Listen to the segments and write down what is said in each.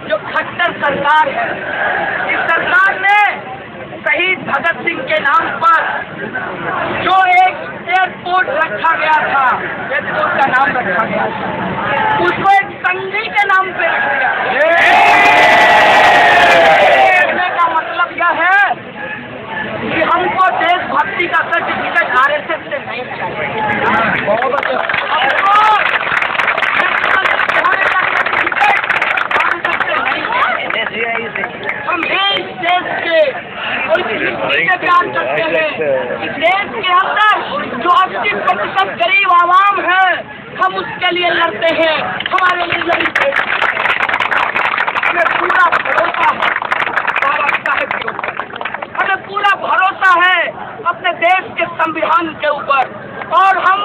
जो खट्टर सरकार है, इस सरकार ने शहीद भगत सिंह के नाम पर जो एक एयरपोर्ट रखा गया था, एयरपोर्ट का नाम रखा गया था, उसको एक संघी के नाम पे रख दिया। कहने का मतलब यह है कि हमको देशभक्ति का सर्टिफिकेट आरएसएस से नहीं चाहिए। हम इस देश के और से प्यार करते हैं। इस देश के अंदर जो 80% गरीब आवाम है, हम उसके लिए लड़ते हैं, हमारे लिए लड़ते हैं। हमें पूरा भरोसा है बाबा साहेब के ऊपर, हमें पूरा भरोसा है अपने देश के संविधान के ऊपर, और हम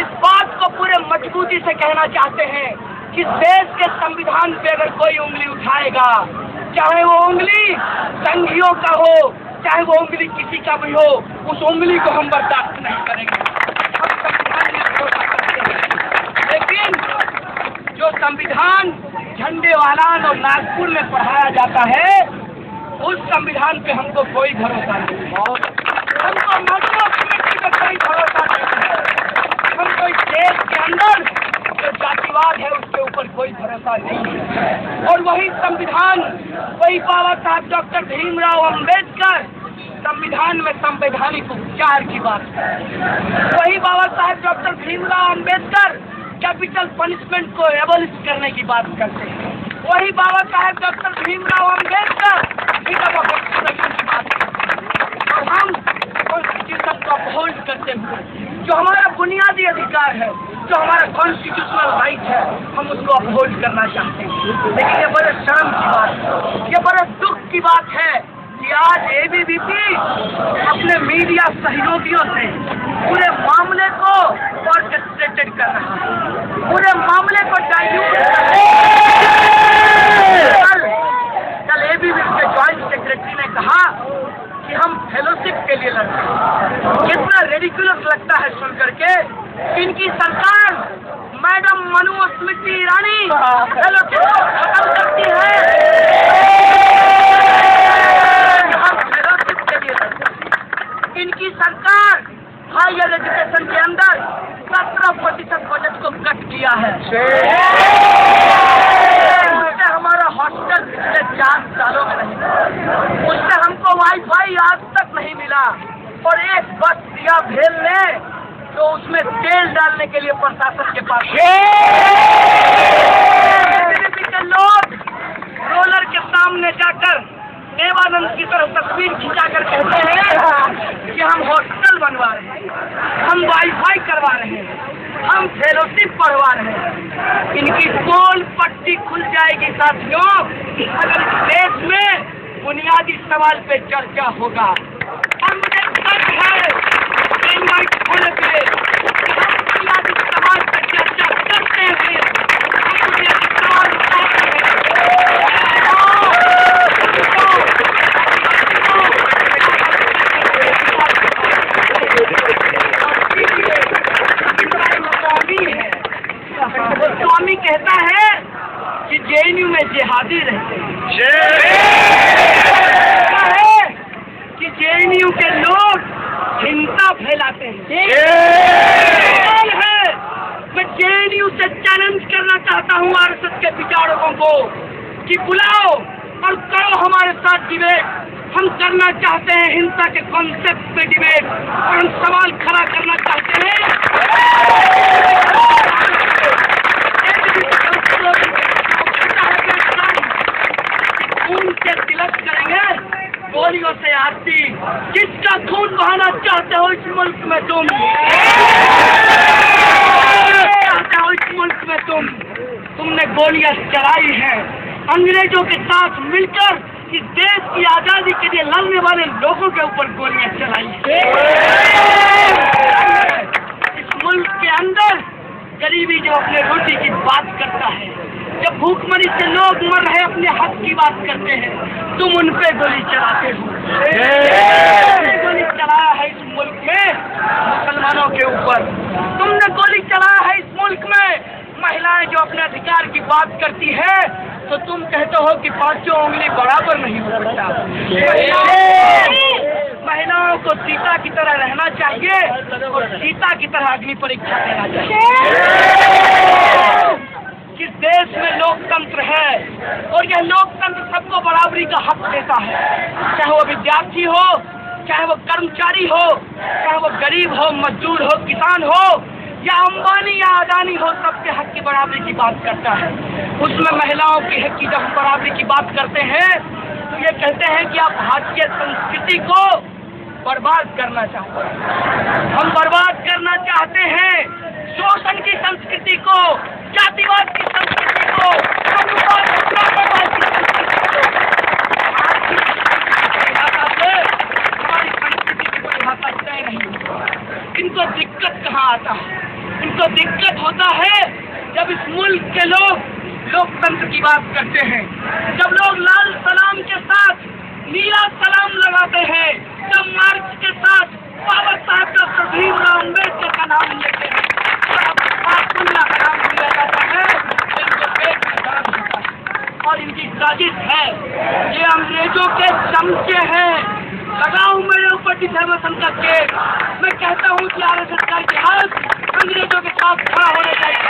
इस बात को पूरे मजबूती से कहना चाहते हैं कि देश के संविधान पे अगर कोई उंगली उठाएगा, चाहे वो उंगली संघियों का हो, चाहे वो उंगली किसी का भी हो, उस उंगली को हम बर्दाश्त नहीं करेंगे। हम संविधान में भरोसा करते हैं, लेकिन जो संविधान झंडेवालान और नागपुर में पढ़ाया जाता है, उस संविधान पे हमको कोई भरोसा नहीं है। हमको मजबूत कमेटी पे कोई भरोसा नहीं है। हमको इस देश के अंदर जो जातिवाद है उसके ऊपर कोई भरोसा नहीं है। और वही संविधान, वही बाबा साहब डॉक्टर भीमराव अम्बेडकर संविधान में संवैधानिक उपचार की बात है। वही बाबा साहब doctor Bhimrao Ambedkar capital punishment को एबॉलिश करने की बात करते हैं। वही बाबा साहब doctor Bhimrao Ambedkar freedom of expression की बात करते हैं। और हम कॉन्स्टिट्यूशन को अपहोल्ड करते हुए जो हमारा बुनियादी अधिकार है, जो हमारा कॉन्स्टिट्यूशनल राइट है, हम उसको अपहोल्ड करना चाहते हैं। लेकिन ये बड़े शर्म की बात है, ये बड़े दुख की बात है कि आज एबीवीपी अपने मीडिया सहयोगियों से पूरे मामले को ऑर्केस्ट्रेटेड कर रहा है, पूरे मामले को डाइल्यूट कर रहा है। कल एबीवीपी के ज्वाइंट सेक्रेटरी ने कहा कि हम फेलोशिप के लिए लड़ते हैं। कितना रेडिकुलस लगता है सुन करके। इनकी सरकार मैडम मनुस्मृति ईरानी फेलोशिप को खत्म करती है, हम फेलोशिप के लिए लड़ते हैं। इनकी सरकार हायर एजुकेशन के अंदर 17% बजट को कट किया है। उससे हमारा हॉस्टल पिछले 4 सालों में नहीं मिला, उससे हमको वाईफाई आज तक नहीं मिला, और एक बस दिया भेल ने तो उसमें तेल डालने के लिए प्रशासन के पास के लोग रोलर के सामने जाकर देवानंद की तरह तस्वीर खिंचाकर कहते हैं कि हम हॉस्टल बनवा रहे हैं, हम वाईफाई करवा रहे हैं, हम फेलोशिप पढ़वा रहे हैं। इनकी पोल पट्टी खुल जाएगी साथियों अगर इस देश में बुनियादी सवाल पे चर्चा होगा। हम मुझे सच है खोले के बुनियादी सवाल पे चर्चा करते हैं, हम बुनियादी सवाल स्वामी कहता है कि जेएनयू में जिहादी रहते हैं, कि जेएनयू के लोग हिंसा फैलाते हैं। मैं जेएनयू से चैलेंज करना चाहता हूँ आरएसएस के विचारकों को कि बुलाओ और करो हमारे साथ डिबेट। हम करना चाहते हैं हिंसा के कॉन्सेप्ट पे डिबेट, और हम सवाल खड़ा करना चाहते हैं। खून से तिलक करेंगे, गोलियों से आरती। किसका खून बहाना चाहते हो इस मुल्क में तुम? चाहते हो इस मुल्क में तुमने गोलियां चलाई हैं अंग्रेजों के साथ मिलकर। इस देश की आजादी के लिए लड़ने वाले लोगों के ऊपर गोलियां चलाई हैं। इस मुल्क के अंदर गरीबी जो अपने रोटी की बात करता है, जब भूखमरी से लोग मर रहे अपने हक की बात करते हैं, तुम उन पे गोली चलाते हो। गोली चलाया है इस मुल्क में मुसलमानों के ऊपर, तुमने गोली चलाया है इस मुल्क में महिलाएं जो अपने अधिकार की बात करती है तो तुम कहते हो कि पांचों उंगली बराबर नहीं हो सकता। महिलाओं को सीता की तरह रहना चाहिए और सीता की तरह अग्नि परीक्षा देना चाहिए। जिस देश में लोकतंत्र है और यह लोकतंत्र सबको बराबरी का हक देता है, चाहे वो विद्यार्थी हो, चाहे वो कर्मचारी हो, चाहे वो गरीब हो, मजदूर हो, किसान हो या अंबानी या अदानी हो, सबके हक की बराबरी की बात करता है। उसमें महिलाओं के हक की जब हम बराबरी की बात करते हैं तो ये कहते हैं कि आप भारतीय संस्कृति को बर्बाद करना चाहते हैं। हम बर्बाद करना चाहते हैं शोषण की संस्कृति को, जातिवाद की संस्कृति को, अनुवाद की संस्कृति को। हमारी संस्कृति की परिभाषा तय नहीं। इनको दिक्कत कहाँ आता है? इनको दिक्कत होता है जब इस मुल्क के लोग लोकतंत्र की बात करते हैं, जब लोग लाल सलाम के साथ नीला सलाम लगाते हैं, जब मार्क्स के साथ बाबा साहब डॉक्टर भीमराव अम्बेडकर का नाम लेते हैं, का नाम लिया जाता है, इनको पेट में दर्द होता है। और इनकी साजिश है, ये अंग्रेजों के चमचे हैं। लगाऊं मेरे ऊपर डिफेमेशन का केस। मैं कहता हूँ कि आरएसएस का इतिहास अंग्रेजों के साथ खड़ा होना चाहिए।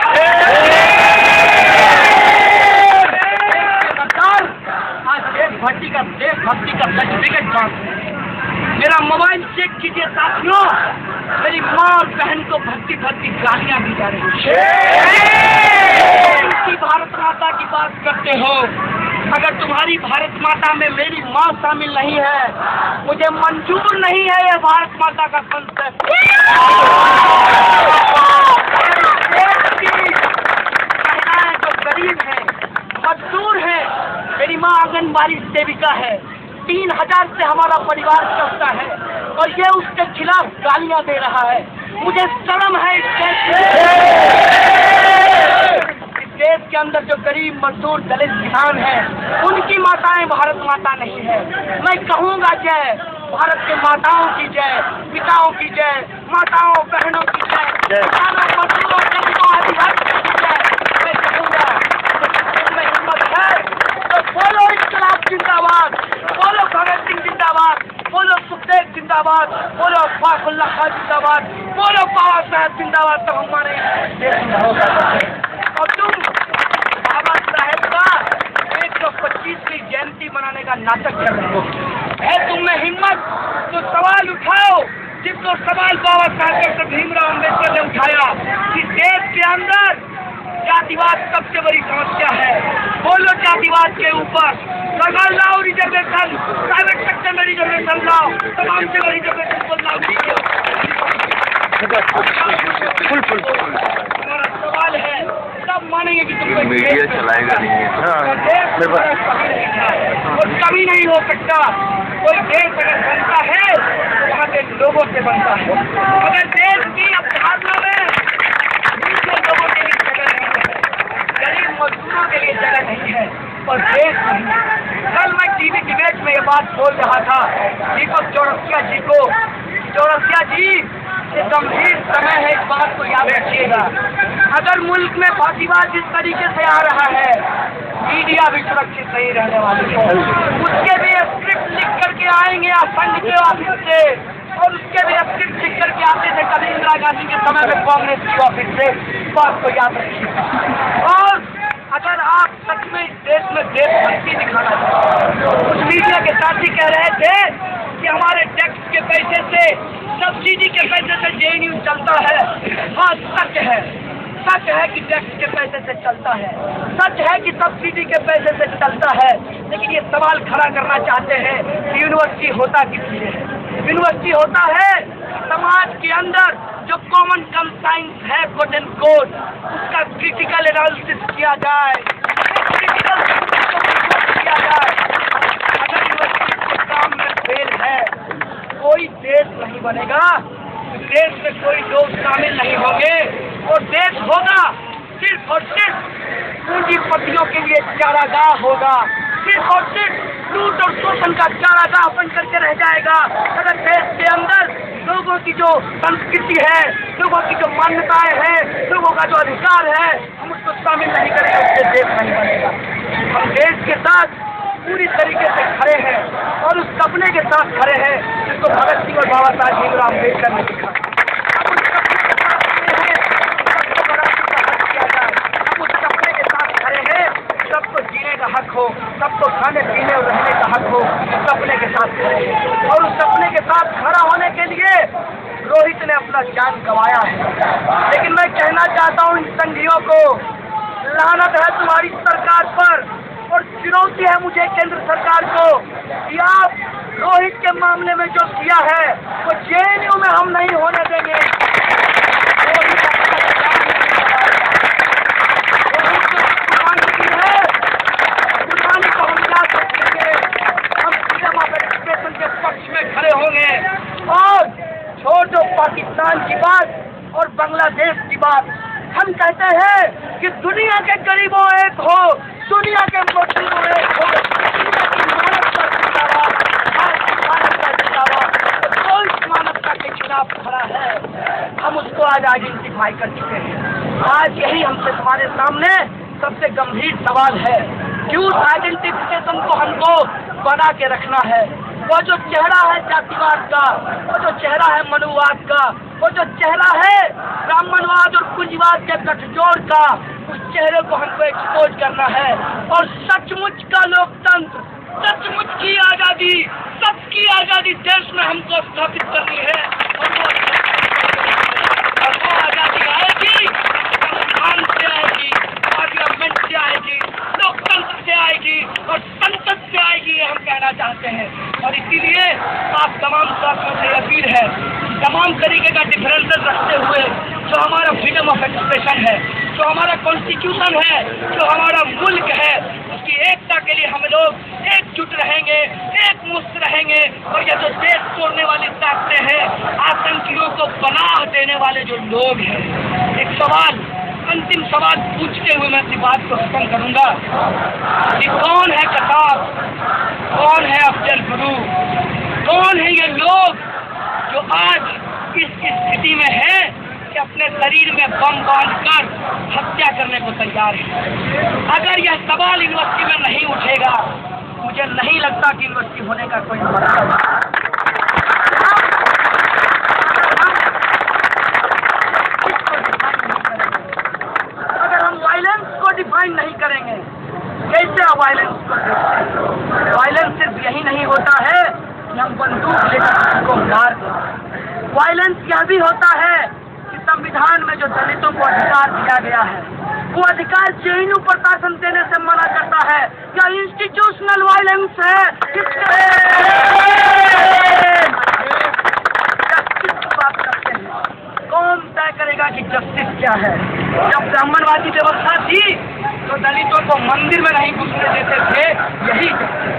आज देशभक्ति का सर्टिफिकेट मांगते हैं। मेरा मोबाइल चेक कीजिए साथियों, मेरी माँ और बहन को भक्ति गालियाँ दी जा रही है। भारत माता की बात करते हो, अगर तुम्हारी भारत माता में मेरी माँ शामिल नहीं है, मुझे मंजूर नहीं है यह भारत माता का कंसेप्ट। महिलाएं जो गरीब है, मजदूर है, मेरी माँ आंगनबाड़ी सेविका है, 3000 से हमारा परिवार चलता है और ये उसके खिलाफ गालियां दे रहा है। मुझे शर्म है इस देश के अंदर जो गरीब मजदूर दलित किसान हैं, उनकी माताएं भारत माता नहीं है। मैं कहूँगा जय भारत के माताओं की जय, पिताओं की जय, माताओं बहनों की जय, किसानों मजदूरों गरीबों आदिवासियों की जय। मैं कहूँगा में हिम्मत है तो बोलो इनकलाब जिंदाबाद, बोलो भगत सिंह जिंदाबाद, बोलो सुखदेव जिंदाबाद, बोलो अब्बास खान जिंदाबाद, बोलो बाबा साहब जिंदाबाद। तब हमारे देश में होगा। और तुम बाबा साहेब का 125वीं जयंती मनाने का नाटक कर रहे हो। है तुम में हिम्मत तो सवाल उठाओ, जिसको सवाल बाबा साहब डॉक्टर भीमराव अम्बेडकर ने उठाया कि देश के अंदर जातिवाद सबसे बड़ी समस्या है। बोलो जातिवाद के ऊपर सरकार लाओ रिजर्वेशन, प्राइवेट सेक्टर में रिजर्वेशन लाओ, तमाम से रिजर्वेशन को लागू करो। हमारा सवाल है, तब मानेंगे कि तुम मीडिया चलाएगा नहीं है। और कभी नहीं हो सकता। कोई देश अगर बनता है वहाँ के लोगों से बनता है। अगर देश की अवधारणा में लोगों के लिए जगह नहीं है, गरीब मजदूरों के लिए जगह नहीं है और देश नहीं है। कल मैं टीवी डिबेट में ये बात बोल रहा था दीपक चौरसिया जी को, चौरसिया जी ये गंभीर समय है, इस बात को याद रखिएगा। अगर मुल्क में फांसीवाद जिस तरीके से आ रहा है, मीडिया भी सुरक्षित नहीं रहने वाली है। उसके भी स्क्रिप्ट लिख करके आएंगे संघ के ऑफिस से, और उसके भी स्क्रिप्ट लिख करके आते थे कभी इंदिरा गांधी के समय में कांग्रेस की ऑफिस से। बात को याद रखिए। और अगर आप सच में इस देश में देशभक्ति दिखाना चाहते, कुछ मीडिया के साथी कह रहे थे कि हमारे टैक्स के पैसे से, सब्सिडी के पैसे से जेएनयू चलता है। हाँ, सच है कि टैक्स के पैसे से चलता है, सच है कि सब्सिडी के पैसे से चलता है। लेकिन ये सवाल खड़ा करना चाहते हैं कि यूनिवर्सिटी होता किस लिए है? यूनिवर्सिटी होता है समाज के अंदर जो कॉमन कम साइंस है, कोट एंड कोट, उसका क्रिटिकल एनालिसिस किया जाए, अगर यूनिवर्सिटी के काम में फेल है, कोई देश नहीं बनेगा, देश में कोई लोग शामिल नहीं होंगे और देश होगा सिर्फ और सिर्फ पूंजीपतियों के लिए चारागाह होगा। सिर्फ और सिर्फ लूट और शोषण का चारागाह बन करके रह जाएगा। अगर देश के अंदर लोगों की जो संस्कृति है, लोगों की जो मान्यताएं हैं, लोगों का जो अधिकार है, हम उसको शामिल नहीं करेंगे, उससे देश नहीं बनेगा। हम देश के साथ पूरी तरीके से खड़े हैं और उस सपने के साथ खड़े हैं जिसको भगत सिंह और बाबा साहब भीमराव अम्बेडकर ने लिखा। हम उस सपने के साथ खड़े हैं, सबको बराबरी का हक दिया जाए। हम उस सपने के साथ खड़े हैं, सबको जीने का हक हो, सबको खाने पीने और रहने का हक हो। उस सपने के साथ खड़े हैं और उस सपने के साथ खड़ा होने के लिए रोहित ने अपना जान गंवाया है। लेकिन मैं कहना चाहता हूँ इन संघियों को, लानत है तुम्हारी सरकार पर और चुनौती है मुझे केंद्र सरकार को कि आप रोहित के मामले में जो किया है वो जेएनयू में हम नहीं होने देंगे। कुर्बानी को हम याद रखेंगे। हम फ्रीडम ऑफ एक्सप्रेशन के पक्ष में खड़े होंगे और छोड़ दो पाकिस्तान की बात और बांग्लादेश की बात। हम कहते हैं कि दुनिया के गरीबों एक हो, दुनिया के मजदूरों एक हो, दुनिया की मानवता जिंदाबाद, मानवता जिंदाबाद। जो इस मानवता के खिलाफ खड़ा है हम उसको आज आइडेंटिफाई कर चुके हैं। आज यही हमसे तुम्हारे सामने सबसे गंभीर सवाल है कि उस आइडेंटिफिकेशन को हमको बना के रखना है। वो जो चेहरा है जातिवाद का, वो जो चेहरा है मनुवाद का, वो जो चेहरा है ब्राह्मणवाद और पूंजीवाद के गठजोड़ का, उस चेहरे को हमको एक्सपोज करना है और सचमुच का लोकतंत्र, सचमुच की आजादी, सबकी आजादी देश में हमको स्थापित करनी है। और वो आजादी आएगी, संविधान से आएगी, पार्लियामेंट से आएगी, लोकतंत्र से आएगी और संसद से आएगी, ये हम कहना चाहते हैं। और इसीलिए आप तमाम साथियों से अपील है, तमाम तरीके का डिफरेंसेस रखते हुए जो हमारा फ्रीडम ऑफ एक्सप्रेशन है, जो हमारा कॉन्स्टिट्यूशन है, जो हमारा मुल्क है, उसकी एकता के लिए हम लोग एकजुट रहेंगे, एक मुश्त रहेंगे। और ये जो देश तोड़ने वाली ताकतें हैं, आतंकियों को पनाह देने वाले जो लोग हैं, एक सवाल, अंतिम सवाल पूछते हुए मैं इस बात को खत्म करूंगा कि कौन है कसाब, कौन है अफजल गुरु, कौन है ये लोग जो आज इस स्थिति में है कि अपने शरीर में बम बांधकर हत्या करने को तैयार है। अगर यह सवाल यूनिवर्सिटी में नहीं उठेगा, मुझे नहीं लगता कि यूनिवर्सिटी होने का कोई मतलब है। अगर हम वायलेंस को डिफाइन नहीं करेंगे, कैसे आप वायलेंस को देखते हैं? वायलेंस सिर्फ यही नहीं होता है कि हम बंदूक लेकर किसी को मार दें। वायलेंस यह भी होता है कि संविधान में जो दलितों को अधिकार दिया गया है, वो अधिकार जेएनयू प्रशासन देने से मना करता है। क्या इंस्टीट्यूशनल वायलेंस है? जस्टिस की बात करते हैं, कौन तय करेगा कि जस्टिस क्या है? जब ब्राह्मणवादी व्यवस्था थी तो दलितों को मंदिर में नहीं घुसने देते थे, यही जस्टिस।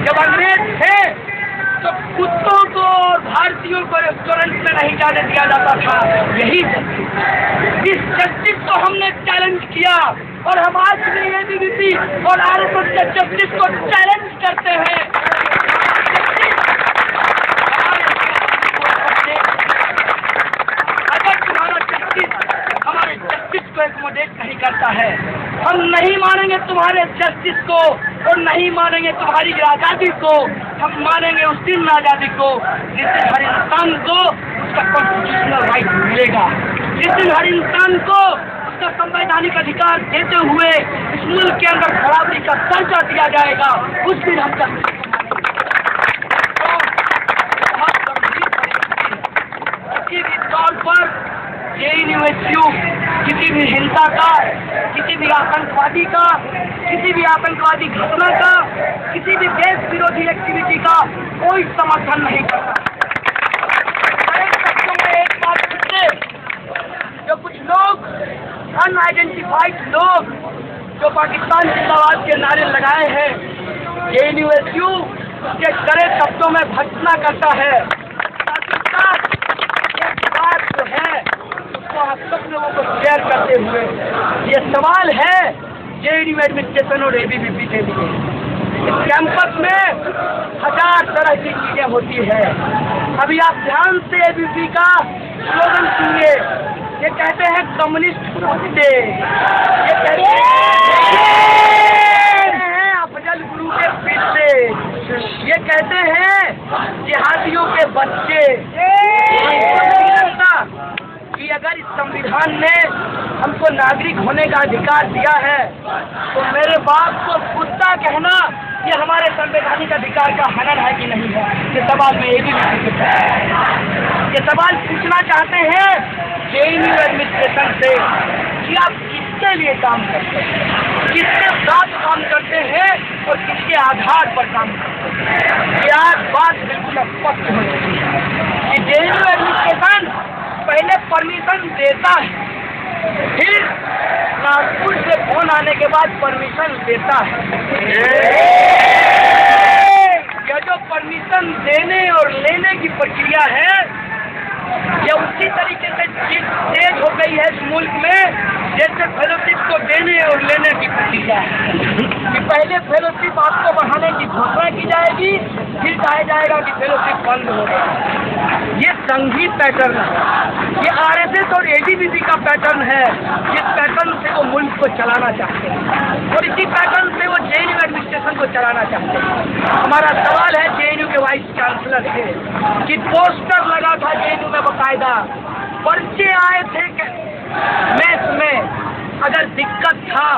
जब अंग्रेज थे तो कुत्तों को और भारतीयों को रेस्टोरेंट में नहीं जाने दिया जाता था, यही जस्टिस। इस जस्टिस को हमने चैलेंज किया और हम आज भी एबीवीपी और आरएसएस के जस्टिस को चैलेंज करते हैं। अगर तुम्हारा जस्टिस हमारे जस्टिस को एकोमोडेट नहीं करता है, हम नहीं मानेंगे तुम्हारे जस्टिस को और नहीं मानेंगे तुम्हारी आज़ादी को। हम मानेंगे उस दिन आज़ादी को जिस दिन हर इंसान को उसका कॉन्स्टिट्यूशनल राइट मिलेगा, जिस दिन हर इंसान को उसका संवैधानिक अधिकार देते हुए इस मुल्क के अंदर बराबरी का दर्जा दिया जाएगा, उस दिन हम जस्टिस किसी भी तौर पर जेएनयू किसी भी हिंसा का, किसी भी आतंकवादी का, किसी भी आतंकवादी घटना का, किसी भी देश विरोधी एक्टिविटी का कोई समर्थन नहीं करता। एक बात पूछते, जो कुछ लोग अनआइडेंटिफाइड लोग जो पाकिस्तान जिंदाबाद के नारे लगाए हैं, जेएनयू उसके कड़े शब्दों में भर्त्सना करता है। एक बात जो है आप सब लोगों को शेयर करते हुए, ये सवाल है जेएनयू एडमिनिस्ट्रेशन और एबीवीपी के लिए कैंपस में 1000 तरह की चीजें होती है। अभी आप ध्यान से एबीवीपी का स्लोगन सुनिए। ये कहते हैं कम्युनिस्ट डे, ये कहते हैं अफजल गुरु के पिछले, ये कहते हैं जिहादियों के बच्चे। कि अगर इस संविधान ने हमको नागरिक होने का अधिकार दिया है तो मेरे बाप को कुत्ता कहना ये हमारे संवैधानिक अधिकार का हनन है कि नहीं है? ये सवाल मैं ये भी ये सवाल पूछना चाहते हैं जेएनयू एडमिनिस्ट्रेशन से कि आप किसके लिए काम करते हैं, किसके साथ काम करते हैं और किसके आधार पर काम करते हैं। ये आज बात बिल्कुल स्पष्ट हो चुकी है कि जेएनयू एडमिनिस्ट्रेशन पहले परमिशन देता है, फिर नागपुर से फोन आने के बाद परमिशन देता है। यह जो परमिशन देने और लेने की प्रक्रिया है यह उसी तरीके से तेज हो गई है इस मुल्क में जैसे फेलोशिप को देने और लेने की प्रक्रिया है कि पहले फेलोशिप आपको बढ़ाने की घोषणा की जाएगी, फिर कहा जाएगा कि फेलोशिप बंद हो गया। ये संघी पैटर्न है, ये आरएसएस और एबीवीपी का पैटर्न है। जिस पैटर्न से वो मुल्क को चलाना चाहते हैं और इसी पैटर्न से वो जेएनयू एडमिनिस्ट्रेशन को चलाना चाहते हैं। हमारा सवाल है जेएनयू के वाइस चांसलर से कि पोस्टर लगा था जेएनयू में बकायदा, पर्चे आए थे मैथ में, अगर दिक्कत था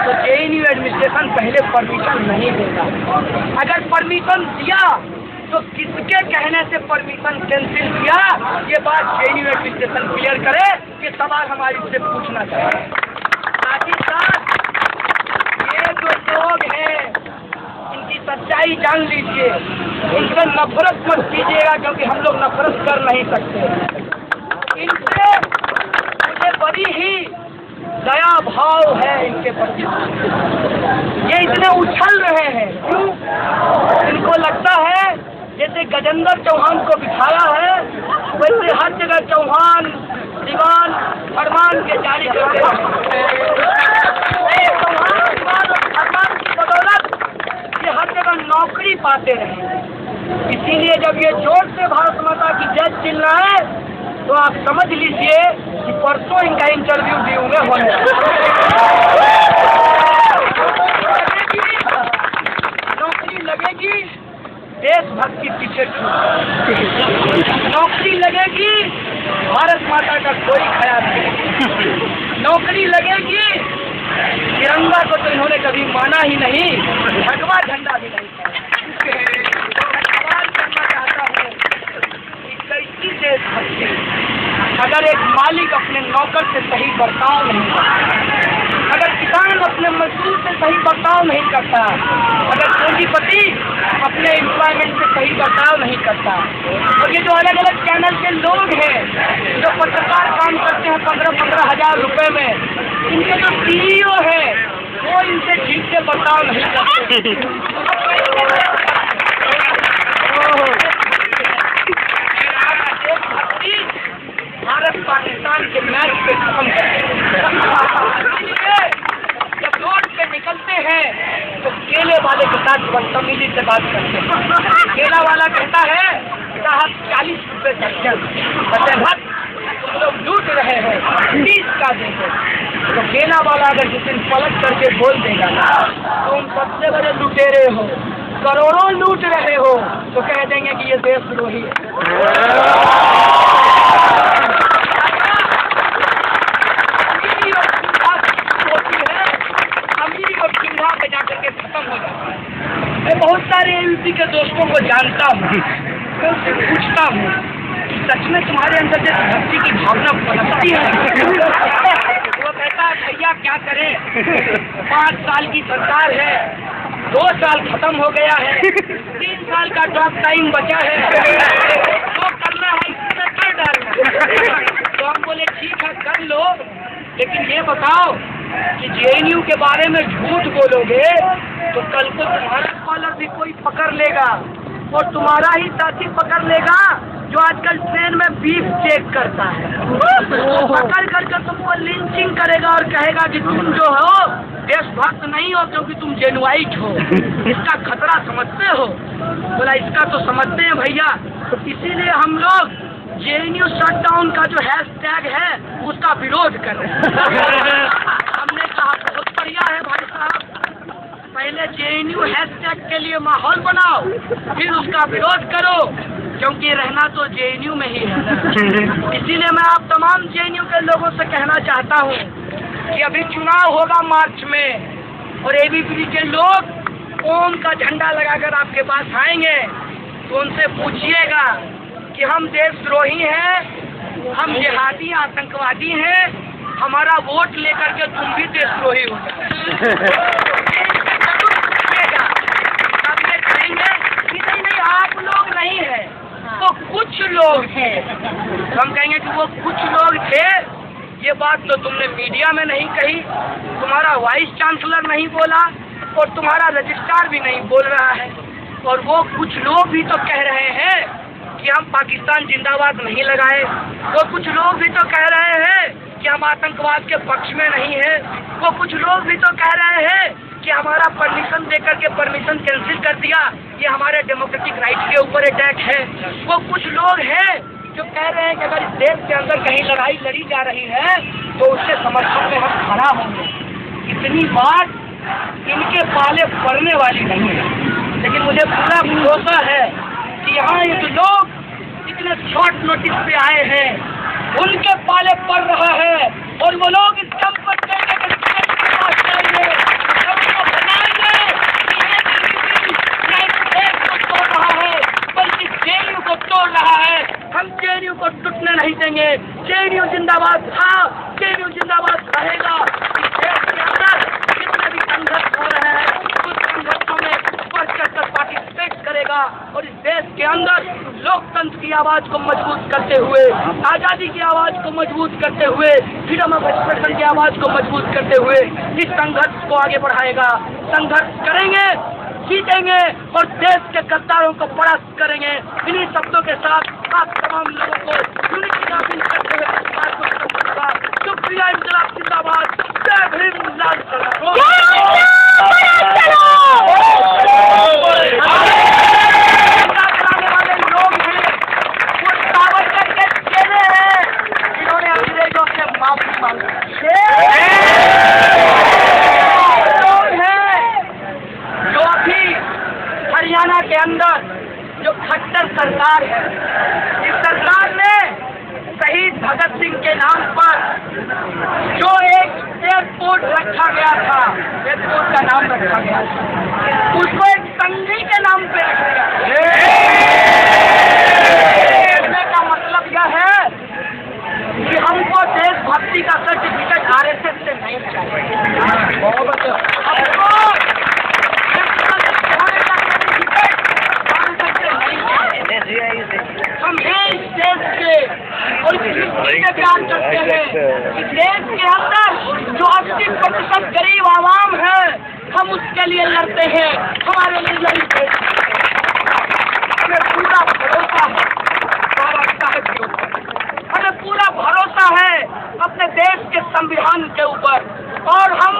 तो जेएनयू एडमिनिस्ट्रेशन पहले परमिशन नहीं देता। अगर परमिशन दिया तो किसके कहने से परमिशन कैंसिल किया, ये बात जेएनयू एडमिनिस्ट्रेशन क्लियर करे। ये सवाल हमारी से पूछना चाहिए। साथ ही साथ ये जो लोग हैं इनकी सच्चाई जान लीजिए, इनसे नफरत मत कीजिएगा क्योंकि हम लोग नफरत कर नहीं सकते। इनसे मुझे बड़ी ही दया भाव है इनके प्रति। ये इतने उछल रहे हैं क्यों? इनको लगता है जैसे गजेंद्र चौहान को बिठाया है वैसे हर जगह चौहान दीवान फरमान के जारी करते हैं। चौहान दीवान और फरमान की बदौलत ये हर जगह नौकरी पाते रहे। इसीलिए जब ये जोर से भारत माता की जय चिल्ला रहा है तो आप समझ लीजिए कि परसों इनका इंटरव्यू डी में होने नौकरी लगेगी, देशभक्ति पीछे नौकरी लगेगी, भारत माता का कोई ख्याल नहीं, नौकरी लगेगी, तिरंगा को तो इन्होंने कभी माना ही नहीं, भगवा झंडा भी नहीं सवाल करना चाहता हूँ कि कैसी देशभक्ति अगर एक मालिक अपने नौकर से सही बर्ताव नहीं करता, अगर किसान अपने मजदूर से सही बर्ताव नहीं करता, अगर पूंजीपति अपने एम्प्लॉयमेंट से सही बर्ताव नहीं करता, और ये जो अलग अलग चैनल के लोग हैं जो पत्रकार काम करते हैं 15-15 हज़ार रुपए में, इनके जो सीईओ है वो इनसे ठीक से बर्ताव नहीं करते। भारत पाकिस्तान के मैच पे खत्म इसलिए जब रोड पे निकलते हैं तो केले वाले के साथ बदतमीजी से बात करते हैं। केला वाला कहता है साहब 40 रुपए दर्जन, भक्त तुम लोग लूट रहे हो 30 का देंगे। तो केला वाला अगर जिस दिन पलट करके बोल देगा ना तुम सबसे बड़े लुटेरे हो, करोड़ों लूट रहे हो, तो कह देंगे कि ये देशद्रोही है। मैं बहुत सारे एबीवीपी के दोस्तों को जानता हूँ, मैं उससे पूछता हूँ सच में तुम्हारे अंदर जैसे भक्ति की भावना पनपती है? वो कहता है भैया क्या करें, 5 साल की सरकार है, 2 साल खत्म हो गया है, 3 साल का टॉक टाइम बचा है, तो करना है इसमें कर डालना। तो हम बोले ठीक है कर लो, लेकिन ये बताओ कि जेएनयू के बारे में झूठ बोलोगे तो कल को तुम्हारा कॉलर भी कोई पकड़ लेगा, और तुम्हारा ही साथी पकड़ लेगा जो आजकल ट्रेन में बीफ चेक करता है। पकड़ करके तुमको लिंचिंग करेगा और कहेगा कि तुम जो हो देशभक्त नहीं हो क्योंकि तुम जेनुआइट हो। इसका खतरा समझते हो? बोला इसका तो समझते हैं भैया, इसीलिए हम लोग JNU शटडाउन का जो हैशटैग है उसका विरोध कर रहे हैं। हमने कहा बहुत बढ़िया है भाई साहब, पहले JNU हैशटैग के लिए माहौल बनाओ, फिर उसका विरोध करो, क्योंकि रहना तो JNU में ही है। इसीलिए मैं आप तमाम JNU के लोगों से कहना चाहता हूँ कि अभी चुनाव होगा मार्च में और ABP के लोग ओम का झंडा लगाकर आपके पास आएंगे तो उनसे पूछिएगा कि हम देशद्रोही हैं, हम जिहादी आतंकवादी हैं, हमारा वोट लेकर के तुम भी देशद्रोही हो नहीं, आप लोग नहीं है तो कुछ लोग हैं। हम कहेंगे कि वो कुछ लोग थे, ये बात तो तुमने मीडिया में नहीं कही, तुम्हारा वाइस चांसलर नहीं बोला और तुम्हारा रजिस्ट्रार भी नहीं बोल रहा है, और वो कुछ लोग भी तो कह रहे हैं कि हम पाकिस्तान जिंदाबाद नहीं लगाए, वो कुछ लोग भी तो कह रहे हैं कि हम आतंकवाद के पक्ष में नहीं है, वो कुछ लोग भी तो कह रहे हैं कि हमारा परमिशन देकर के परमिशन कैंसिल कर दिया, ये हमारे डेमोक्रेटिक राइट के ऊपर अटैक है। वो कुछ लोग हैं जो कह रहे हैं कि अगर इस देश के अंदर कहीं लड़ाई लड़ी जा रही है तो उसके समर्थन में हम खड़ा होंगे। इतनी बात इनके पाले पड़ने वाली नहीं है, लेकिन मुझे पूरा भरोसा है कि यहाँ ये जो लोग इतने शॉर्ट नोटिस पे आए हैं उनके पाले पड़ रहा है, और वो लोग इस दम पर तोड़ रहा है। हम JNU को टूटने नहीं देंगे। JNU जिंदाबाद था, JNU जिंदाबाद रहेगा। इस देश के अंदर जितने भी संघर्ष हो रहे हैं उस संघर्षों में बढ़ पार्टिसिपेट करेगा, और इस देश के अंदर लोकतंत्र की आवाज को मजबूत करते हुए, आजादी की आवाज को मजबूत करते हुए, फ्रीडम ऑफ एक्सप्रेशन की आवाज को मजबूत करते हुए इस संघर्ष को आगे बढ़ाएगा। संघर्ष करेंगे, जीतेंगे और देश के गद्दारों को परास्त करेंगे। इन्हीं शब्दों के साथ आप तमाम लोगों को यूनिटी का अपील करते हुए शुक्रिया। इंकलाब जिंदाबाद, जय भीम, लाल कराने वाले लोग हैं, वो सावरकर के चेले हैं जिन्होंने अंग्रेजों से माफी मांगी। हरियाणा के अंदर जो खट्टर सरकार है, इस सरकार ने शहीद भगत सिंह के नाम पर जो एक एयरपोर्ट रखा गया था, एयरपोर्ट का नाम रखा गया था, उसको एक संघी के नाम पे रख दिया। कहने का मतलब यह है कि हमको देशभक्ति का सर्टिफिकेट RSS से नहीं चाहिए। हम इस देश के और इस प्यार करते हैं। इस देश के अंदर जो 80% गरीब आवाम है, हम उसके लिए लड़ते हैं, हमारे लिए लड़ते हैं। हमें पूरा भरोसा है बाबा साहब के ऊपर, हमें पूरा भरोसा है अपने देश के संविधान के ऊपर, और हम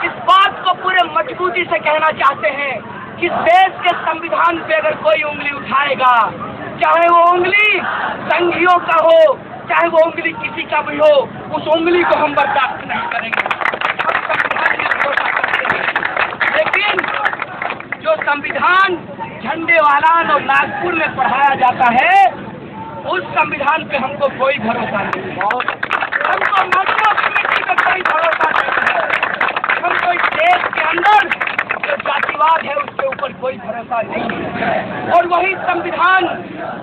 इस बात को पूरे मजबूती से कहना चाहते हैं कि देश के संविधान पे अगर कोई उंगली उठाएगा, चाहे वो उंगली संघियों का हो, चाहे वो उंगली किसी का भी हो, उस उंगली को हम बर्दाश्त नहीं करेंगे। हम संविधान में भरोसा करते हैं, लेकिन जो संविधान झंडेवालान और नागपुर में पढ़ाया जाता है उस संविधान पे हमको कोई भरोसा नहीं है। हमको मनमोहन कमेटी पे कोई भरोसा नहीं है। हमको इस देश के अंदर जो जातिवाद है उसके ऊपर कोई भरोसा नहीं है। और वही संविधान,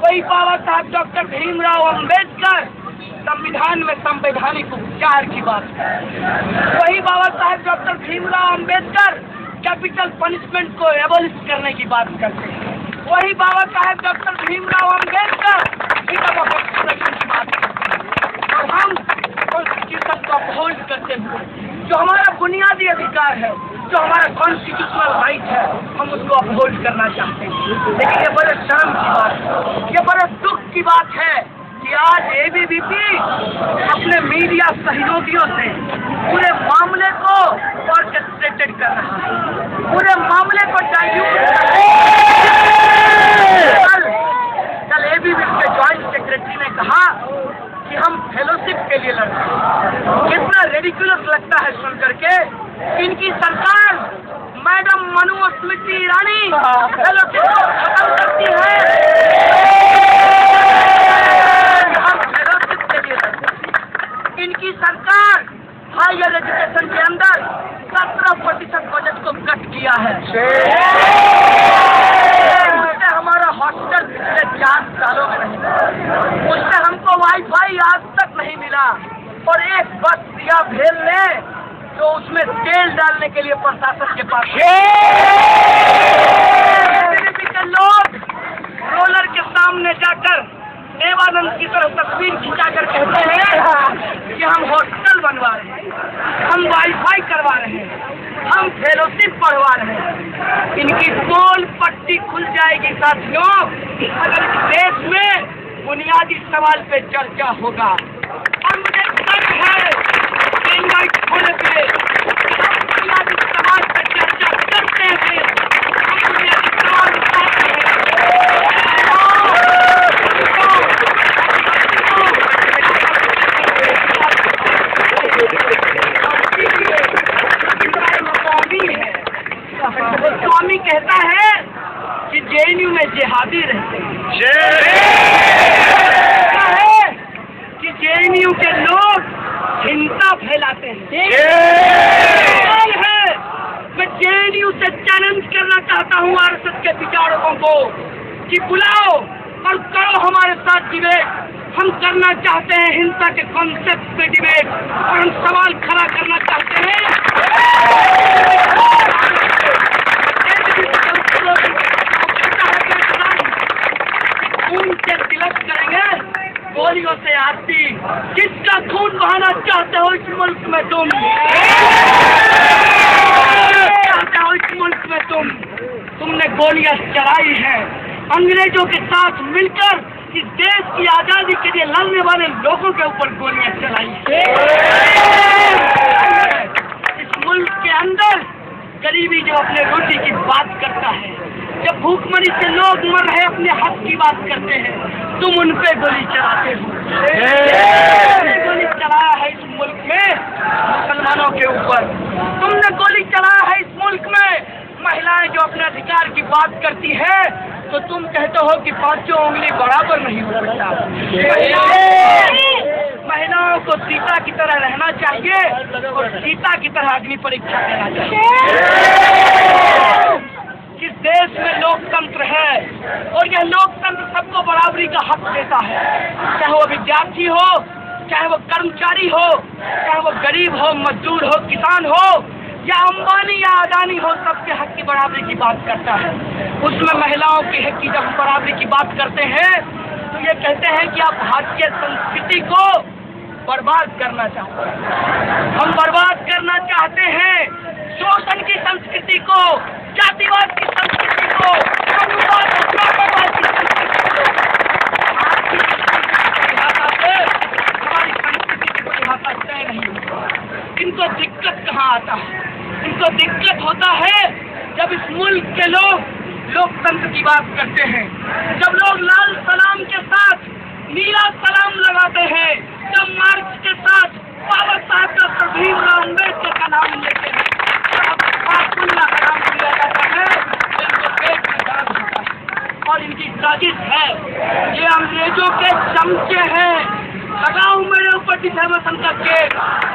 वही बाबा साहब डॉक्टर भीमराव अम्बेडकर संविधान में संवैधानिक उपचार की बात है। वही बाबा साहब doctor Bhimrao Ambedkar capital punishment को एबॉलिश करने की बात करते हैं। वही बाबा साहब doctor Bhimrao Ambedkar freedom of expression की बात करते हैं। और हम कॉन्स्टिट्यूशन को अपहोल्ड करते हुए जो हमारा बुनियादी अधिकार है जो हमारा कॉन्स्टिट्यूशनल राइट है, हम उसको अपहोल्ड करना चाहते हैं। लेकिन ये बड़े शर्म की बात है, ये बड़े दुख की बात है कि आज एबीवीपी अपने मीडिया सहयोगियों से पूरे मामले को ऑर्केस्ट्रेटेड कर रहा है, पूरे मामले को डाइल्यूट कर रहा है। कल एबीवीपी के ज्वाइंट सेक्रेटरी ने कहा कि हम फेलोशिप के लिए लड़ते हैं। कितना रेडिकुलस लगता है सुन करके। इनकी सरकार मैडम मनु स्मृति ईरानी फेलोशिप को खत्म करती है, हम फेलोशिप के लिए लड़ते हैं। इनकी सरकार हायर एजुकेशन के अंदर 17% बजट को कट किया है। उससे हमारा हॉस्टल पिछले 4 सालों में नहीं मिला, उससे हमको वाईफाई आज तक नहीं मिला, और एक बस दिया भेल ने तो उसमें तेल डालने के लिए प्रशासन के पास के लोग रोलर के सामने जाकर देवानंद की तरह तस्वीर खिंचाकर कहते हैं कि हम हॉस्टल बनवा रहे हैं, हम वाईफाई करवा रहे हैं, हम फेलोशिप पढ़वा रहे हैं। इनकी पोल पट्टी खुल जाएगी साथियों अगर इस देश में बुनियादी सवाल पे चर्चा होगा। और मुझे गर्व है होने पे बुनियादी सवाल पे चर्चा करते हैं, हम बुनियादी सवाल उठाते हैं। स्वामी कहता है कि जेएनयू में जिहादी रहते हैं, कि जेएनयू के लोग हिंसा फैलाते हैं। मैं जेएनयू से चैलेंज करना चाहता हूँ आरएसएस के विचारकों को कि बुलाओ और करो हमारे साथ डिबेट। हम करना चाहते हैं हिंसा के कॉन्सेप्ट पे डिबेट, और हम सवाल खड़ा करना चाहते हैं खून से तिलक करेंगे, गोलियों से आरती। किसका खून बहाना चाहते हो इस मुल्क में तुम? चाहते हो इस मुल्क में तुमने गोलियां चलाई हैं अंग्रेजों के साथ मिलकर। इस देश की आजादी के लिए लड़ने वाले लोगों के ऊपर गोलियां चलाई। इस मुल्क के अंदर गरीबी जो अपने रोटी की बात करता है, जब भूखमरी से लोग मर रहे अपने हक की बात करते हैं, तुम उन पे गोली चलाते हो। गोली चलाया है इस मुल्क में मुसलमानों के ऊपर, तुमने गोली चलाया है इस मुल्क में महिलाएं जो अपने अधिकार की बात करती है, तो तुम कहते हो कि 5 उंगली बराबर नहीं हो सकता। महिलाओं को सीता की तरह रहना चाहिए और सीता की तरह अग्नि परीक्षा देना चाहिए। किस देश में लोकतंत्र है और यह लोकतंत्र सबको बराबरी का हक देता है, चाहे वो विद्यार्थी हो, चाहे वो कर्मचारी हो, चाहे वो गरीब हो, मजदूर हो, किसान हो, या अंबानी या अदानी हो, सबके हक की बराबरी की बात करता है। उसमें महिलाओं के हक की जब बराबरी की बात करते हैं तो ये कहते हैं कि आप भारतीय संस्कृति को बर्बाद करना चाहते हैं। हम बर्बाद करना चाहते हैं शोषण की संस्कृति को, जातिवाद की संस्कृति को, साम्यवाद की संस्कृति को। हमारी संस्कृति की कोई भाषा तय नहीं होती। इनको दिक्कत कहाँ आता है? इनको दिक्कत होता है जब इस मुल्क के लोग लोकतंत्र की बात करते हैं, जब लोग लाल सलाम के साथ नीला सलाम लगाते हैं, जब मार्क्स के साथ बाबा साहब डॉक्टर भीमराव अम्बेडकर का नाम लेते हैं, का नाम लिया जाता है, इनको पेट में दर्द होता है। और इनकी साजिश है, ये अंग्रेजों के चमचे हैं। लगाओ मेरे ऊपर डिफेमेशन का केस।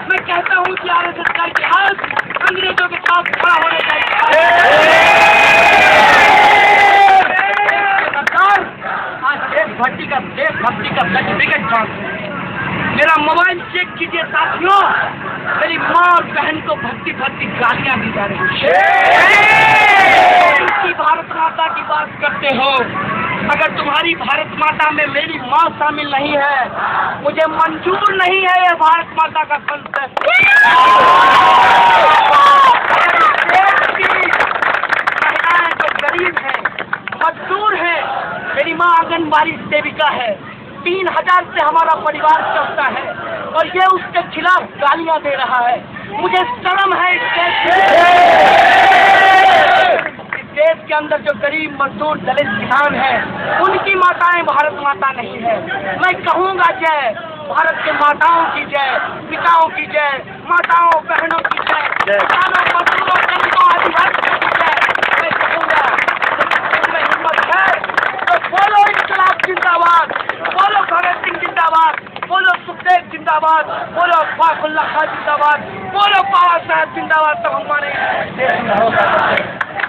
मैं कहता हूँ कि आरएसएस का इतिहास अंग्रेजों के साथ खड़ा होने चाहिए। आज देशभक्ति का सर्टिफिकेट जांच मेरा मोबाइल चेक कीजिए साथियों, मेरी माँ और बहन को भक्ति गालियाँ दी जा रही है। भारत माता की बात करते हो, अगर तुम्हारी भारत माता में मेरी माँ शामिल नहीं है, मुझे मंजूर नहीं है यह भारत माता का कंसेप्ट। आंगनबाड़ी सेविका है, 3000 से हमारा परिवार चलता है, और ये उसके खिलाफ गालियां दे रहा है। मुझे शर्म है इस देश के अंदर जो गरीब मजदूर दलित किसान है, उनकी माताएं भारत माता नहीं है। मैं कहूँगा जय भारत के माताओं की जय, पिताओं की जय, माताओं बहनों की जय, किसानों मजदूरों दलितों आदिवासियों की जय। मैं कहूँगा में हिम्मत है तो बोलो इंकलाब जिंदाबाद, बोलो भगत सिंह जिंदाबाद, बोलो सुखदेव जिंदाबाद, बोलो अब्बास खान जिंदाबाद, बोलो बाबा साहब जिंदाबाद। तब हमारे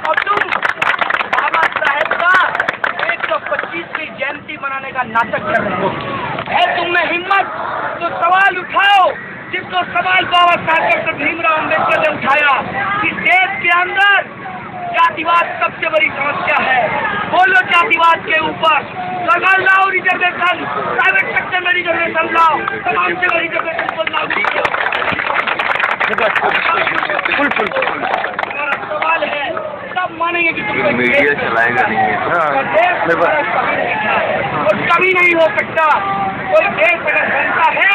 और तुम बाबा साहेब का 125वीं जयंती मनाने का नाटक कर रहे हो। है तुम में हिम्मत तो सवाल उठाओ, जिसको सवाल बाबा साहब डॉक्टर भीमराव अम्बेडकर ने उठाया कि देश के अंदर जातिवाद सबसे बड़ी समस्या है। बोलो जातिवाद के ऊपर सरकार लाओ, रिजर्वेशन, प्राइवेट सेक्टर में रिजर्वेशन लाओ, तमाम जगह रिजर्वेशन को लागू करो। हमारा सवाल है, सब मानेंगे कि तुम मीडिया चलाएगा नहीं है। और कभी नहीं हो सकता। कोई देश अगर बनता है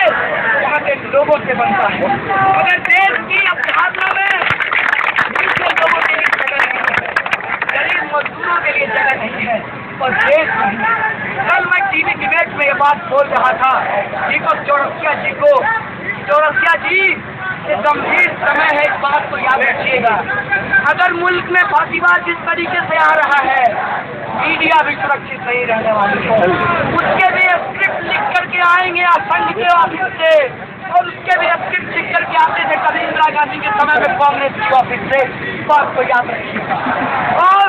वहाँ के लोगों से बनता है। अगर देश की अवधारणा में लोगों के लिए जगह नहीं है, गरीब मजदूरों के लिए जगह नहीं है, और देश नहीं। कल मैं टीवी डिबेट में ये बात बोल रहा था चौरसिया जी, ये गंभीर समय है, इस बात को याद रखिएगा। अगर मुल्क में फांसीवाद जिस तरीके से आ रहा है, मीडिया भी सुरक्षित नहीं रहने वाली है। उसके भी स्क्रिप्ट लिख करके आएंगे संघ के ऑफिस से, और उसके भी स्क्रिप्ट लिख करके आते थे कभी इंदिरा गांधी के समय में कांग्रेस की ऑफिस से। बात को याद रखिएगा। और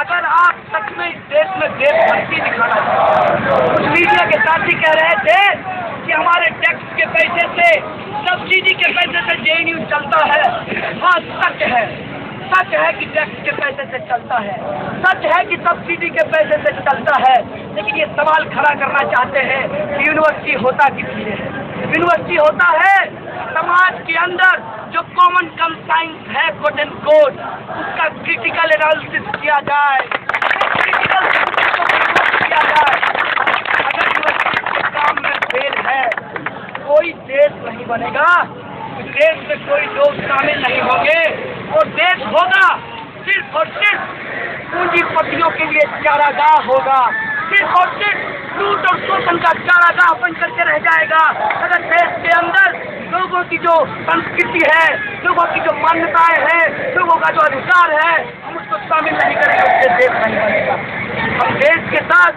अगर आप सच में इस देश में देशभक्ति दिखाना चाहते, उस मीडिया के साथी कह रहे थे कि हमारे टैक्स के पैसे से, सब्सिडी के पैसे से JNU चलता है। हाँ, सच है कि टैक्स के पैसे से चलता है, सच है कि सब्सिडी के पैसे से चलता है। लेकिन ये सवाल खड़ा करना चाहते हैं कि यूनिवर्सिटी होता किस लिए है? यूनिवर्सिटी होता है समाज के अंदर जो कॉमन कंसाइंस है, कोट एंड कोट, उसका क्रिटिकल एनालिसिस किया जाए, अगर यूनिवर्सिटी के काम में फेल है, कोई देश नहीं बनेगा, देश में कोई लोग शामिल नहीं होंगे, और देश होगा सिर्फ और सिर्फ पूंजीपतियों के लिए चारागाह होगा, सिर्फ और सिर्फ लूट और शोषण का चारागाह बन करके रह जाएगा। अगर देश के अंदर लोगों की जो संस्कृति है, लोगों की जो मान्यताएं हैं, लोगों का जो अधिकार है, हम उसको शामिल नहीं करेंगे, उससे देश नहीं बनेगा। हम देश के साथ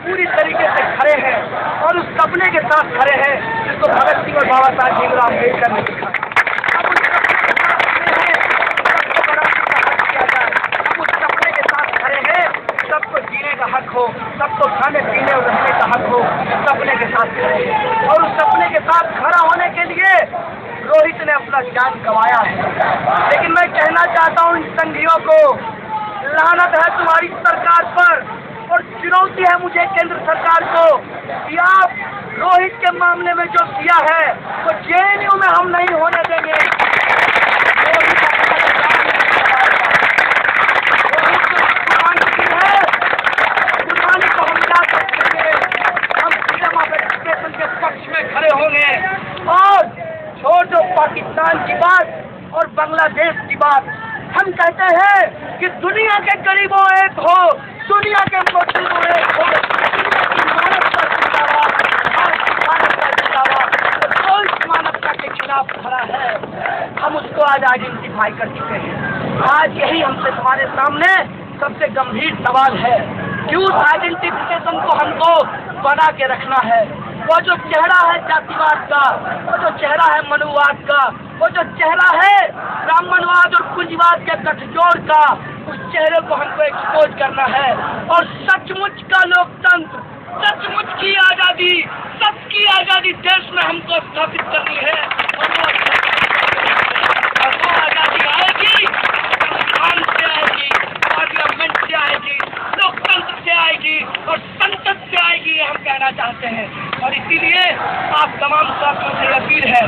पूरी तरीके से खड़े हैं, और उस सपने के साथ खड़े हैं जिसको भगत सिंह और बाबा साहब भीमराव अम्बेडकर ने लिखा। हम उस सपने के साथ खड़े हैं, सबको जीने का हक हो, सबको खाने पीने और रहने का हक हो, सपने के साथ खड़े हैं। और उस सपने के साथ खड़ा होने के लिए रोहित ने अपना जान गंवाया है। लेकिन मैं कहना चाहता हूँ इन संघियों को, लानत है तुम्हारी सरकार पर, और चुनौती है मुझे केंद्र सरकार को कि आप रोहित के मामले में जो किया है वो JNU में हम नहीं होने देंगे। छोड़ो पाकिस्तान की बात और बांग्लादेश की बात, हम कहते हैं कि दुनिया के गरीबों एक हो, दुनिया के मजदूरों एक हो, जो इस मानवता के खिलाफ खड़ा है, हम उसको आज आइडेंटिफाई कर चुके हैं। आज यही हमसे तुम्हारे सामने सबसे गंभीर सवाल है कि उस आइडेंटिफिकेशन को हमको बना के रखना है। वो जो चेहरा है जातिवाद का, वो जो चेहरा है मनुवाद का, वो जो चेहरा है ब्राह्मणवाद और पूंजीवाद के गठजोड़ का, उस चेहरे को हमको एक्सपोज करना है। और सचमुच का लोकतंत्र, सचमुच की आज़ादी, सबकी आज़ादी देश में हमको स्थापित करनी है। और वो आज़ादी आएगी, संविधान से आएगी, पार्लियामेंट से आएगी, लोकतंत्र से आएगी और संसद से आएगी, ये हम कहना चाहते हैं। और इसीलिए आप तमाम साथियों से अपील है,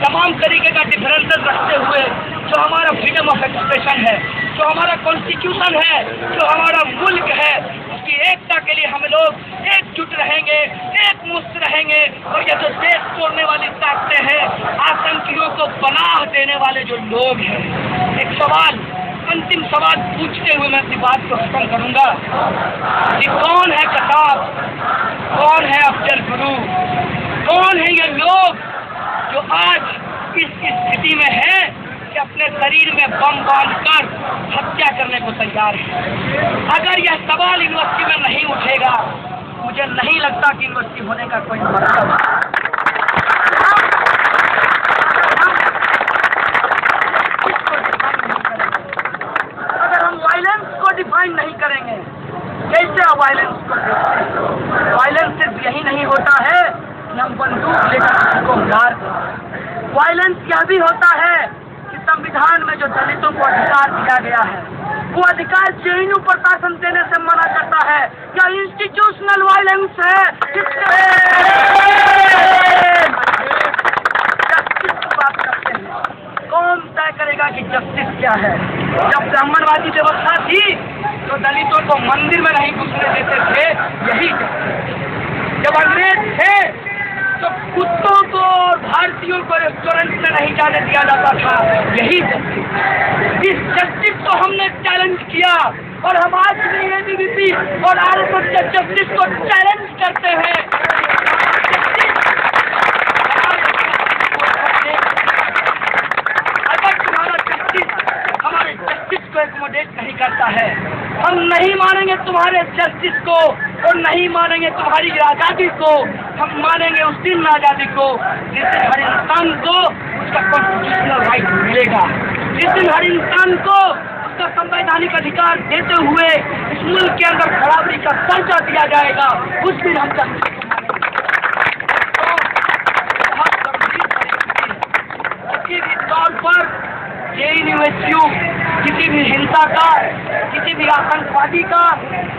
तमाम तरीके का डिफरेंसेस रखते हुए जो हमारा फ्रीडम ऑफ एक्सप्रेशन है, जो हमारा कॉन्स्टिट्यूशन है, जो हमारा मुल्क है, उसकी एकता के लिए हम लोग एक मुक्त रहेंगे। और ये जो देश तोड़ने वाली ताकतें हैं, आतंकियों को पनाह देने वाले जो लोग हैं, एक सवाल, अंतिम सवाल पूछते हुए मैं अपनी बात को खत्म करूंगा कि कौन है कसाब, कौन है अफजल गुरु, कौन है ये लोग जो आज इस स्थिति में है कि अपने शरीर में बम बांधकर हत्या करने को तैयार है। अगर यह सवाल यूनिवर्सिटी में नहीं उठेगा, मुझे नहीं लगता कि यूनिवर्सिटी होने का कोई मतलब है। अगर हम वायलेंस को डिफाइन नहीं करेंगे, कैसे वायलेंस को देखते हैं? वायलेंस सिर्फ यही नहीं होता है कि हम बंदूक लेकर किसी को मार दें। वायलेंस यह भी होता है कि संविधान में जो दलितों को अधिकार दिया गया है, वो अधिकार जेएनयू प्रशासन देने से मना करता है। क्या इंस्टीट्यूशनल वायलेंस है? जस्टिस की बात करते हैं, कौन तय करेगा कि जस्टिस क्या है? जब ब्राह्मणवादी व्यवस्था थी तो दलितों को मंदिर में नहीं घुसने देते थे, यही जब अंग्रेज थे तो कुत्तों को और भारतीयों को रेस्टोरेंट में नहीं जाने दिया जाता था, यही जस्टिस। इस जस्टिस को हमने चैलेंज किया और हम आज भी एबीवीपी और आरएसएस के जस्टिस को चैलेंज करते हैं। अगर तुम्हारा जस्टिस हमारे जस्टिस को एकोमोडेट नहीं करता है, हम नहीं मानेंगे तुम्हारे जस्टिस को और नहीं मानेंगे तुम्हारी आज़ादी को। हम मानेंगे उस दिन आज़ादी को जिस दिन हर इंसान को उसका कॉन्स्टिट्यूशनल राइट मिलेगा, जिस दिन हर इंसान को उसका संवैधानिक अधिकार देते हुए इस मुल्क के अंदर बराबरी का दर्जा दिया जाएगा, उस दिन हम जस्टिस को मानेंगे। किसी भी तौर पर जेएनयू किसी भी हिंसा का, किसी भी आतंकवादी का,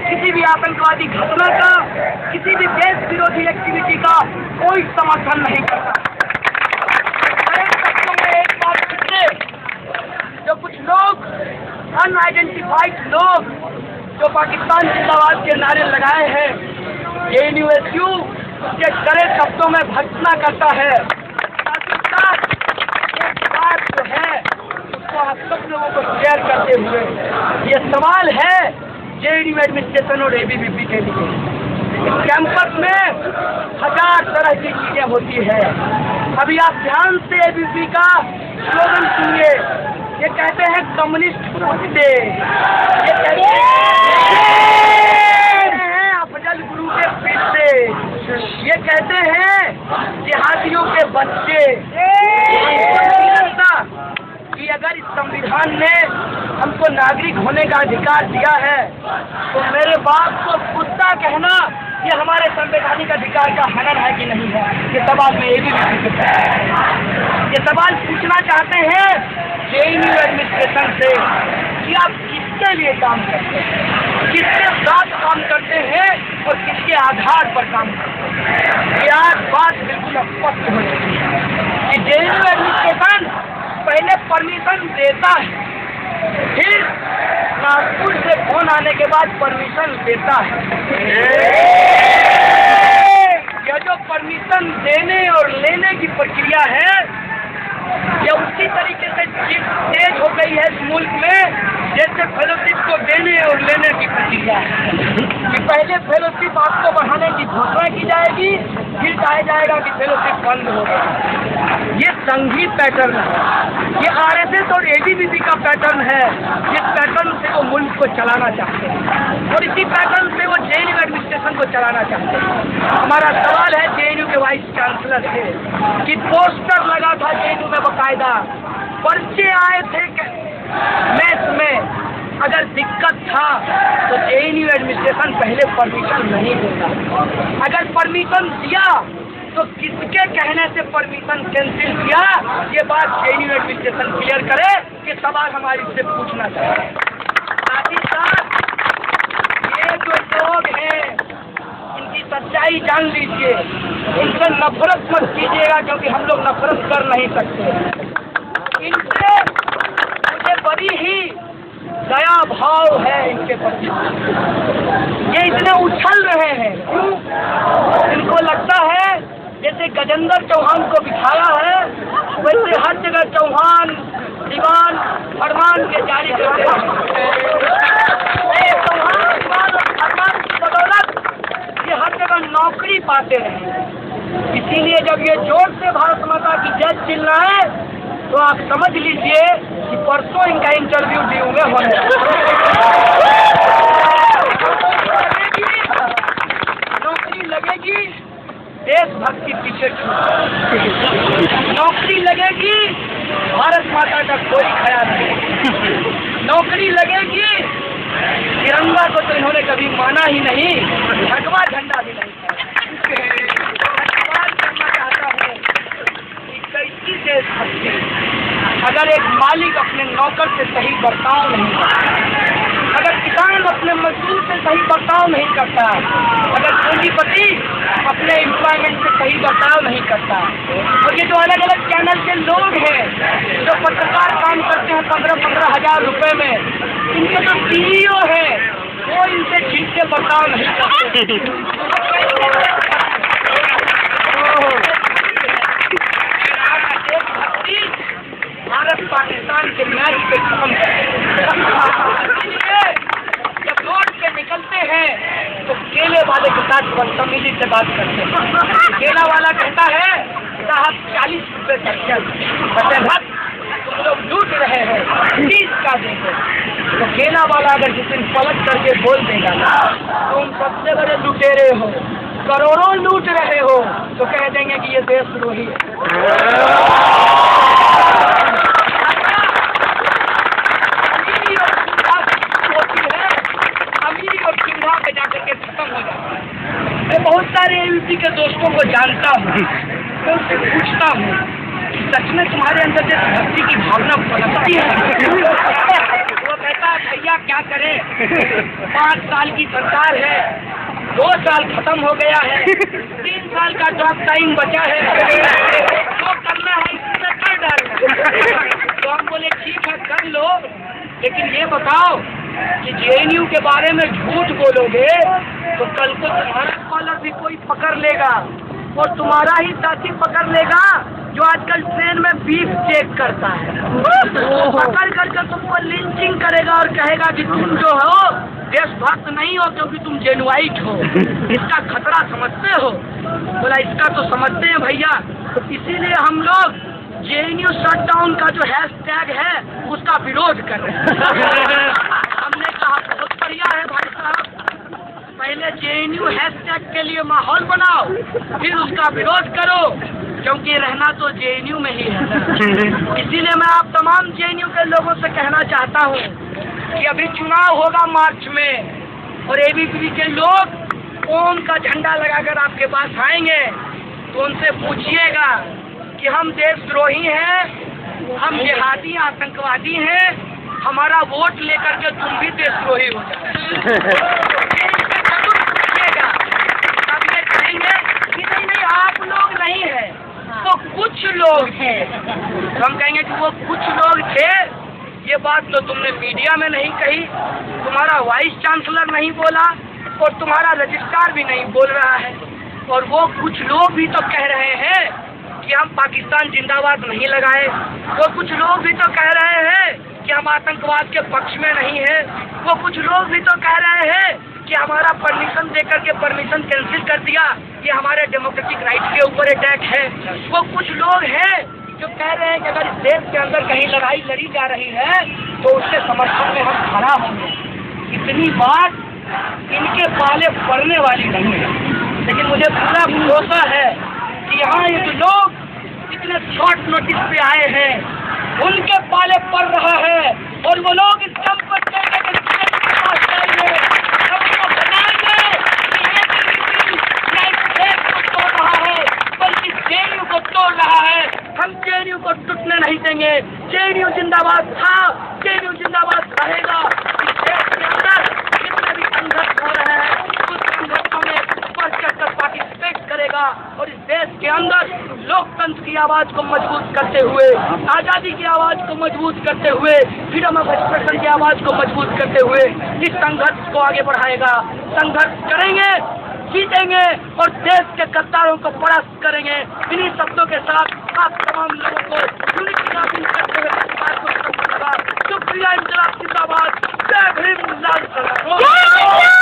किसी भी आतंकवादी घटना का, किसी भी देश विरोधी एक्टिविटी का कोई समर्थन नहीं करता। एक बात पूछे, जो कुछ लोग अनआइडेंटिफाइड लोग जो पाकिस्तान जिंदाबाद के नारे लगाए हैं, जेएनयू उसके कड़े शब्दों में भर्त्सना करता है। एक बात जो है आप सब लोगों को शेयर करते हुए, ये सवाल है जेएनयू एडमिनिस्ट्रेशन और एबीवीपी के लिए। इस कैंपस में 1000 तरह की चीजें होती है। अभी आप ध्यान से एबीवीपी का स्लोगन सुनिए। ये कहते हैं कम्युनिस्ट डे, ये कहते हैं अफजल गुरु के बेटे, ये कहते हैं जिहादियों के बच्चे। कि अगर इस संविधान ने हमको नागरिक होने का अधिकार दिया है तो मेरे बाप को कुत्ता कहना ये हमारे संवैधानिक अधिकार का हनन है कि नहीं है? ये सवाल मैं एबीवीपी से ये सवाल पूछना चाहते हैं जेएनयू एडमिनिस्ट्रेशन से कि आप किसके लिए काम करते हैं, किसके साथ काम करते हैं और किसके आधार पर काम करते हैं? ये आज बात बिल्कुल स्पष्ट हो चुकी है कि जेएनयू एडमिनिस्ट्रेशन पहले परमिशन देता है, फिर नागपुर से फोन आने के बाद परमिशन देता है। यह जो परमिशन देने और लेने की प्रक्रिया है, यह उसी तरीके से तेज हो गई है इस मुल्क में जैसे फेलोशिप को देने और लेने की प्रक्रिया है। कि पहले फेलोशिप आपको बढ़ाने की घोषणा की जाएगी, फिर कहा जाएगा कि फेलोशिप बंद हो गया। ये संघी पैटर्न है, ये आरएसएस और एबीवीपी का पैटर्न है, जिस पैटर्न से वो मुल्क को चलाना चाहते हैं और इसी पैटर्न से वो जेएनयू एडमिनिस्ट्रेशन को चलाना चाहते हैं। हमारा सवाल है जेएनयू के वाइस चांसलर से कि पोस्टर लगा था जेएनयू में, बाकायदा पर्चे आए थे मैथ में। अगर दिक्कत था तो जेएनयू एडमिनिस्ट्रेशन पहले परमिशन नहीं देता। अगर परमिशन दिया तो किसके कहने से परमिशन कैंसिल किया, ये बात जेएनयू एडमिनिस्ट्रेशन क्लियर करे। ये सवाल हमारी से पूछना चाहिए। साथ ही साथ ये जो लोग हैं इनकी सच्चाई जान लीजिए, इनसे नफरत मत कीजिएगा क्योंकि हम लोग नफरत कर नहीं सकते। इनसे मुझे बड़ी ही दया भाव है इनके प्रति। ये इतने उछल रहे हैं क्यों? इनको लगता है जैसे गजेंद्र चौहान को बिठाया है वैसे हर जगह चौहान दीवान फरमान के जारी करते हैं। चौहान दीवान और फरमान की बदौलत ये हर जगह नौकरी पाते रहे। इसीलिए जब ये जोर से भारत माता की जय चिल्ला रहा है तो आप समझ लीजिए कि परसों इनका इंटरव्यू ड्यू में होने नौकरी लगेगी, देशभक्ति पीछे नौकरी लगेगी, भारत माता का कोई ख्याल नहीं। नौकरी लगेगी, तिरंगा को तो इन्होंने कभी माना ही नहीं, भगवा झंडा भी नहीं। देशभक्ति अगर एक मालिक अपने नौकर से सही बर्ताव नहीं करता, अगर किसान अपने मजदूर से सही बर्ताव नहीं करता, अगर पूंजीपति अपने एम्प्लॉयमेंट से सही बर्ताव नहीं करता, और ये जो अलग अलग चैनल के लोग हैं जो पत्रकार काम करते हैं 15-15 हजार रुपए में, इनके जो CEO है वो इनसे ठीक से बर्ताव नहीं करते। भारत पाकिस्तान के मैच पे खत्म जब रोड पे निकलते हैं तो केले वाले के साथ बदतमीजी से बात करते हैं। केला वाला कहता है साहब 40 रुपए तक तुम लोग लूट रहे हैं, 30 का देंगे। तो केला वाला अगर जिस दिन पलट करके बोल देगा ना तुम सबसे बड़े लुटेरे हो, करोड़ों लूट रहे हो, तो कह देंगे कि ये देशद्रोही है। मैं बहुत सारे ABP के दोस्तों को जानता हूँ, मैं उससे पूछता हूँ कि सच में तुम्हारे अंदर देशभक्ति की भावना पनपती है? वो कहता है भैया क्या करें, 5 साल की सरकार है, 2 साल खत्म हो गया है, 3 साल का जॉब टाइम बचा है, जो करना है इसमें कर डालना। तो हम बोले ठीक है कर लो, लेकिन ये बताओ कि JNU के बारे में झूठ बोलोगे तो कल को तुम्हारा कॉलर भी कोई पकड़ लेगा और तुम्हारा ही साथी पकड़ लेगा जो आजकल ट्रेन में बीफ चेक करता है, पकड़ करके तुमको लिंचिंग करेगा और कहेगा कि तुम जो हो देशभक्त नहीं हो क्योंकि तुम जेनुआइट हो। इसका खतरा समझते हो? बोला इसका तो समझते हैं भैया, इसीलिए हम लोग JNU शटडाउन का जो हैशटैग है उसका विरोध कर रहे हैं। हमने कहा बहुत बढ़िया है भाई साहब, पहले JNU हैशटैग के लिए माहौल बनाओ, फिर उसका विरोध करो, क्योंकि रहना तो JNU में ही है। इसीलिए मैं आप तमाम JNU के लोगों से कहना चाहता हूँ कि अभी चुनाव होगा मार्च में और ABP के लोग ओम का झंडा लगाकर आपके पास आएंगे तो उनसे पूछिएगा कि हम देशद्रोही हैं, हम जिहादी आतंकवादी हैं, हमारा वोट लेकर के तुम भी देशद्रोही हो जाए। तब ये कहेंगे कि नहीं आप लोग नहीं हैं, वो कुछ लोग हैं। तो हम कहेंगे कि वो कुछ लोग थे, ये बात तो तुमने मीडिया में नहीं कही, तुम्हारा वाइस चांसलर नहीं बोला और तुम्हारा रजिस्ट्रार भी नहीं बोल रहा है, और वो कुछ लोग भी तो कह रहे हैं कि हम पाकिस्तान जिंदाबाद नहीं लगाए, वो कुछ लोग भी तो कह रहे हैं कि हम आतंकवाद के पक्ष में नहीं है, वो कुछ लोग भी तो कह रहे हैं कि हमारा परमिशन देकर के परमिशन कैंसिल कर दिया, ये हमारे डेमोक्रेटिक राइट के ऊपर अटैक है। वो कुछ लोग हैं जो कह रहे हैं कि अगर इस देश के अंदर कहीं लड़ाई लड़ी जा रही है तो उसके समर्थन में हम खड़ा होंगे। इतनी बात इनके पाले पड़ने वाली नहीं है, लेकिन मुझे पूरा भरोसा है कि यहाँ ये जो लोग इतने शॉर्ट नोटिस पे आए हैं उनके पाले पड़ रहा है, और वो लोग इस दम पर बल्कि JNU को तोड़ रहा है। हम JNU को टूटने नहीं देंगे। JNU जिंदाबाद था, JNU जिंदाबाद रहेगा। इस देश के अंदर जितने भी संघर्ष हो रहे हैं उस संघर्षों में बढ़ चढ़कर पार्टिसिपेट करेगा और इस देश के अंदर लोकतंत्र की आवाज को मजबूत करते हुए, आजादी की आवाज को मजबूत करते हुए, फ्रीडम ऑफ एक्सप्रेशन की आवाज को मजबूत करते हुए इस संघर्ष को आगे बढ़ाएगा। संघर्ष करेंगे, जीतेंगे और देश के गद्दारों को परास्त करेंगे। इन्हीं शब्दों के साथ आप तमाम लोगों को यूनिटी का दिन करते हुए इस बात को शुक्रिया। इंकलाब जिंदाबाद, जय भीम, लाल सलाम।